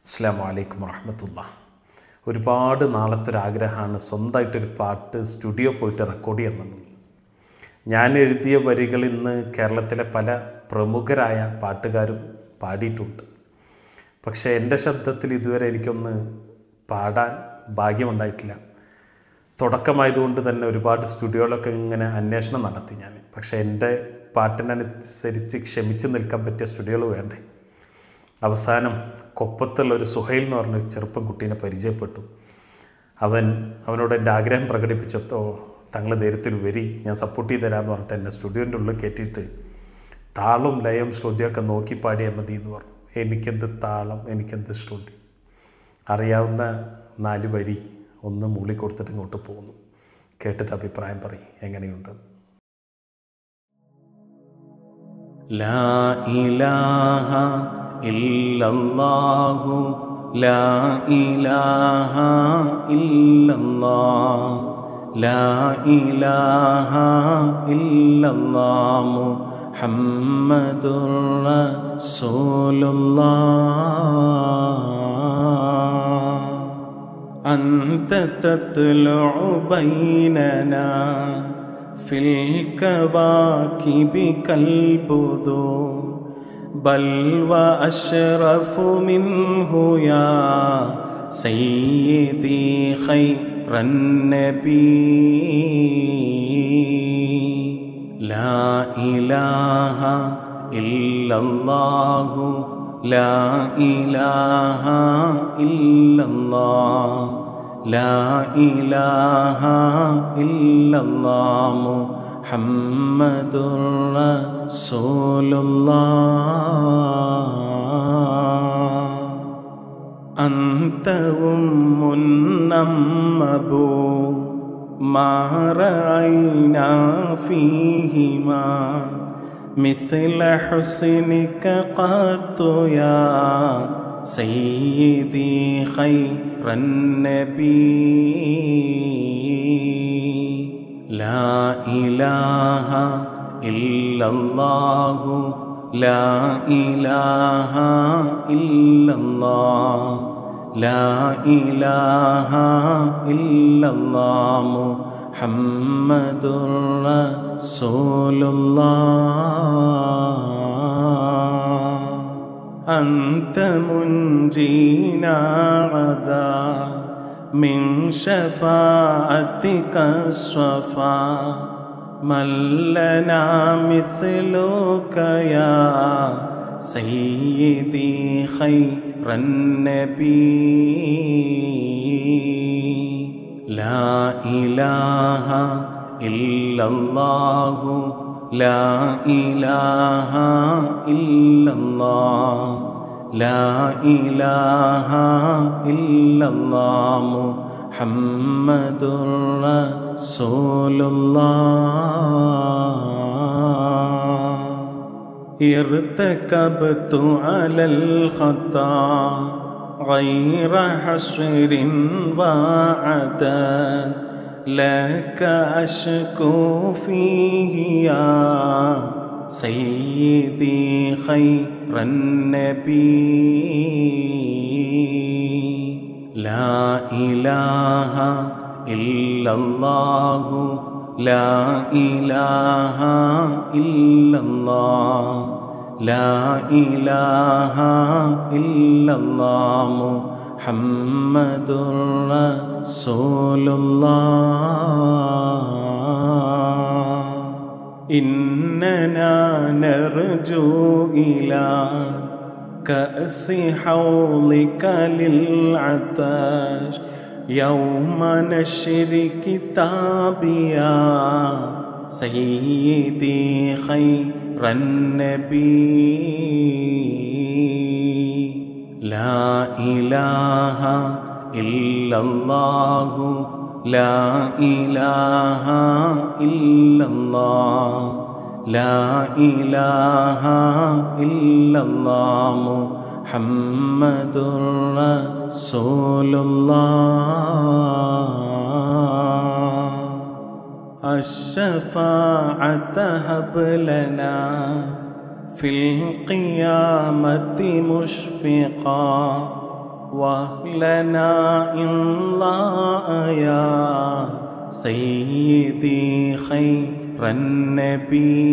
അസ്സലാമു അലൈക്കും വറഹ്മത്തുള്ളാഹി. ഒരുപാട് നാളത്തെ ഒരാഗ്രഹമാണ് സ്വന്തമായിട്ടൊരു പാട്ട് സ്റ്റുഡിയോ പോയിട്ട് റെക്കോർഡ് ചെയ്യുന്നത്. ഞാൻ എഴുതിയ വരികൾ ഇന്ന് കേരളത്തിലെ പല പ്രമുഖരായ പാട്ടുകാരും പാടിയിട്ടുണ്ട്. പക്ഷേ എൻ്റെ ശബ്ദത്തിൽ ഇതുവരെ എനിക്കൊന്ന് പാടാൻ ഭാഗ്യമുണ്ടായിട്ടില്ല. തുടക്കമായതുകൊണ്ട് തന്നെ ഒരുപാട് സ്റ്റുഡിയോകളൊക്കെ ഇങ്ങനെ അന്വേഷണം നടത്തി ഞാൻ. പക്ഷേ എൻ്റെ പാട്ടിനനുസരിച്ച് ക്ഷമിച്ച് നിൽക്കാൻ പറ്റിയ സ്റ്റുഡിയോകൾ വേണ്ടേ. അവസാനം കൊപ്പത്തുള്ളൊരു സുഹൈൽ എന്ന് പറഞ്ഞൊരു ചെറുപ്പം കുട്ടീനെ പരിചയപ്പെട്ടു. അവനോട് എൻ്റെ ആഗ്രഹം പ്രകടിപ്പിച്ചപ്പോൾ തങ്ങൾ ധൈര്യത്തിൽ വരി, ഞാൻ സപ്പോർട്ട് ചെയ്ത് തരാമെന്ന് പറഞ്ഞിട്ട് എന്നെ സ്റ്റുഡിയോൻ്റെ ഉള്ളിൽ കയറ്റിയിട്ട് താളം ലയം ശ്രുതിയൊക്കെ നോക്കി പാടിയാൽ മതി എന്ന് പറഞ്ഞു. എനിക്കെന്ത് താളം, എനിക്കെന്ത് ശ്രുതി, അറിയാവുന്ന 4 വരി ഒന്ന് മൂളി കൊടുത്തിട്ട് ഇങ്ങോട്ട് പോകുന്നു. കേട്ടിട്ട് അഭിപ്രായം പറയും എങ്ങനെയുണ്ട്. ലാ ഇലാഹ ഇല്ലല്ലാഹു ലാ ഇലാഹ ഇല്ലല്ലാഹ് ലാ ഇലാഹ ഇല്ലല്ലാഹ് മുഹമ്മദുർ റസൂലുള്ളാഹ് അൻത തത്ലുഉ ബൈനനാ ഫിൽ കവാകിബി കൽബുദൂർ ബൽ വഅശ്റഫു മിൻഹു യാ സയ്യിദി ഖൈറൻ നബി ലാ ഇലാഹ ഇല്ലല്ലാഹു ലാ ഇലാഹ ഇല്ലല്ലാഹ് ലാ ഇലാഹ ഇല്ലല്ലാഹ് മുഹമ്മദുർ റസൂലുള്ളാഹ് അൻത ഉമ്മുൻ അമ്മബൂ മാ റഅയ്നാ ഫീഹിമാ مثل حسنك قط يا سيدي خير النبي لا إله إلا الله لا إله إلا الله لا إله إلا الله محمد رسول الله أنت منجينا غدا من شفاعتك الصفا من لنا مثلك يا سيدي خير النبي لا إله إلا الله لا إله إلا الله لا إله إلا الله محمد رسول الله ارتكبت على الخطا غير حصر وعدد لك أشكو فيه يا سيدي خير النبي لا إله إلا الله لا إله إلا الله لا إله إلا الله محمد رسول الله إننا نرجو إلى كأس حوضك للعطش يوم نشر كتابي يا سيدي خير النبي لا إله إلا الله لا إله إلا الله لا إله إلا الله محمد رسول الله الشفاعة هب لنا في القيامة مشفقا واهلنا الله يا سيدي خير النبي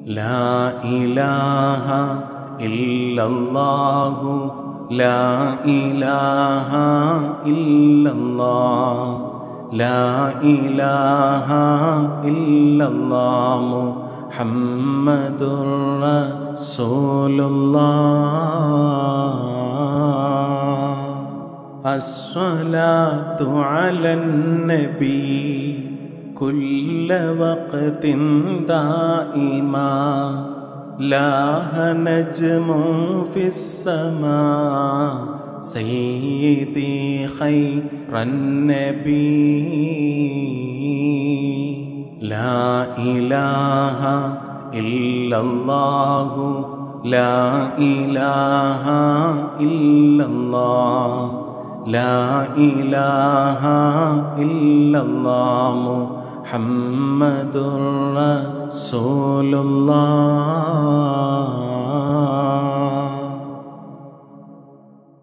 لا إله إلا الله لا إله إلا الله لا إله إلا الله محمد رسول الله الصلاة على النبي كل وقت دائما لاح نجم في السماء سيدي خير النبي لا إله إلا الله لا إله إلا الله لا إله إلا الله محمد رسول الله